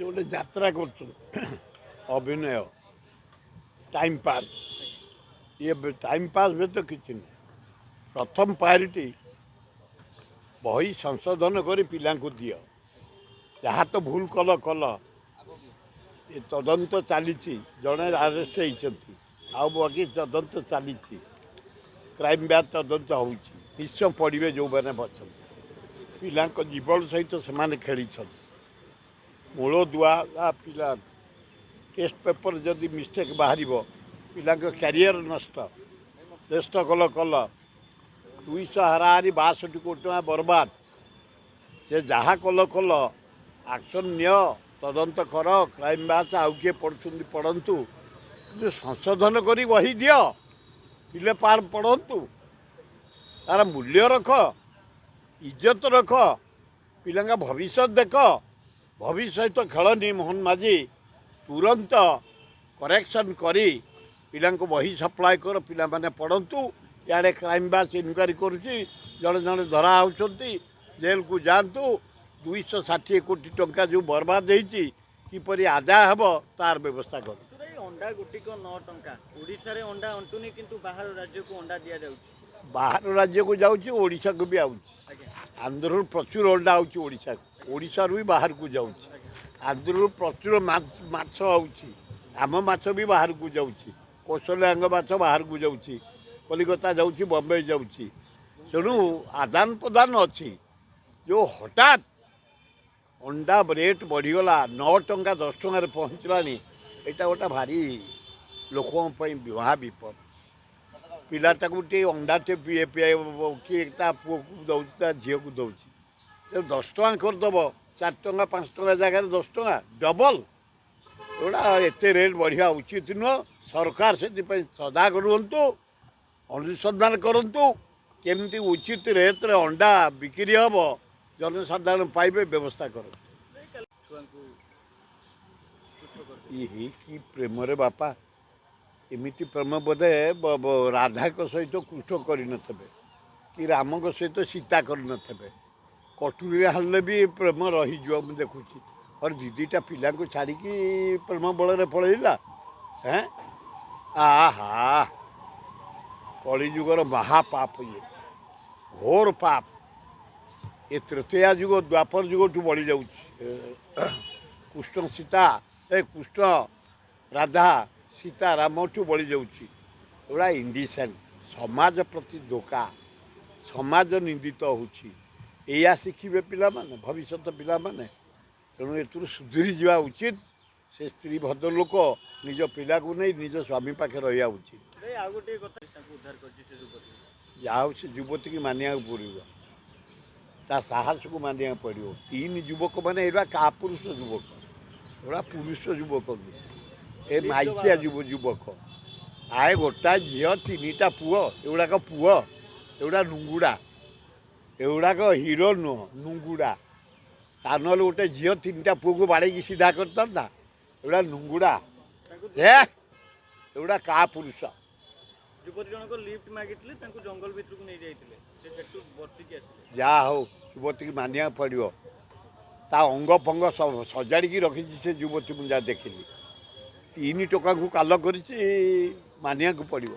से गोटे यात्रा कर अभिनय टाइम पास ये टाइम पास में तो किसी नहीं प्रथम प्रायोरिटी बही संशोधन कर पिला दियो जहाँ तो भूल कल कल ये तदंत चली जड़े आरेस्ट होती बाकी तदंत चली क्राइम ब्रांच तदंत हो निश्चय पड़े जो मैंने बचते पिला जीवन सहित से खेली मूल दुआ पिला टेस्ट पेपर जदि मिस्टेक बाहर पिला क्यारियर नष्ट नष्ट कल कल 200 हाराहारी 62 कोटी टका बर्बाद से जहाँ कल कल एक्शन नियो तदंत कर क्राइम ब्रांच आउ किए पढ़ुं पढ़तु संशोधन कर बही दि पिले पार पढ़तु तार मूल्य रख इज्जत रख पिला भविष्य देख भविष्य तो खेलनी मोहन माझी तुरंत करेक्शन करी पिला बही सप्लाय कर पिला माने पढ़तु यारे क्राइम ब्रांच इनक्वारी करुच्ची जड़े जड़े धरा होती जेल को जातु 260 कोटी टंका जो बर्बाद होती किपरि आदाय हम तार व्यवस्था कर अंडा गोटिक 9 टंका ओडिशा रे अंडा अंटुनी किंतु बाहर राज्य को अंडा दिया जाउची बाहर राज्य को जाऊँगी ओडिशा को भी आउची आंध्र प्रचुर अंडा आउची ओडिशा ओडिशा भी बाहर को जाऊँगी आंध्र प्रचुर माछ आउची आम माछ भी बाहर को जाऊँगी कौशल्याङ्ग माछ बाहर को जाऊँगी कलिकता जाऊँगी बम्बे जाऊँगी तेणु आदान प्रदान अच्छी जो हठात अंडा रेट बढ़ीगला 9 टंका 10 टंकार पहुँचलानी यहाँ गोटे भारी लोकों महा विपद पिलाटा टे अंडा टे पीए पीए किए पुओ को दौर झील को दौर 10 टଙ୍କା करदेव 4 टଙ୍କା 5 टଙ୍କା जगह 10 टଙ୍କା डबल एटा एत रेट बढ़िया उचित नुह सरकार से सदाग रुहतु अनुसंधान करूँ केमती उचित रेट रे अंडा बिक्री हम जनसाधारण पाइबे व्यवस्था कर ये कि प्रेम रे बापा एमती प्रेम बोधे राधा सहित कृष्ण करन कि राम सहित सीता करन कटुरी हाल भी प्रेम रही मुझे देखुची और दीदीटा पिला को छाड़ी प्रेम बल पलैला हैं आहा कलिजुगर महापाप ये घोर पाप ये तृतीया जुग द्वापर जुग ठू बढ़ी जाऊँ कृष्ण सीता कृष्ण राधा सीता राम ठू बढ़ी जाऊँगा इंडिसेंट समाज प्रति धोखा समाज निंदित होया शिखे पिला माने भविष्य पिला माने तेणु एथुर सुधरी जावा उचित से स्त्री भद्र लोक निज पिला को नहीं निज स्वामी पाखे रहा उचित जहाँ से युवती की मानिया पड़ो ता साहस को मानिया पड़ो 3 युवक मैंने एरा का पुरुष युवक एरा पुरुष युवक ए माइचिया युवक आए गोटा झी 3टा पुओ एगुड़ाक पुओ एगुड़ा नुंगुड़ा एगुड़ाक हिरो नुह नुंगुड़ा ता ना गोटे झी 3टा पुओ को बाड़े सीधा करता एगुड़ा नुंगुड़ा एगुड़ा का पुरुष युवती जनक लिफ्ट मागितले जंगल भितर को नहीं जाइतिले से सेटू बर्तिकी आसिले जा हो युवती की मानिया पड़ो ता अंग फंग सब सजाड़ी रखी से युवती मुझे देखिली 3 टका को काल कर मानिया को पड़ो।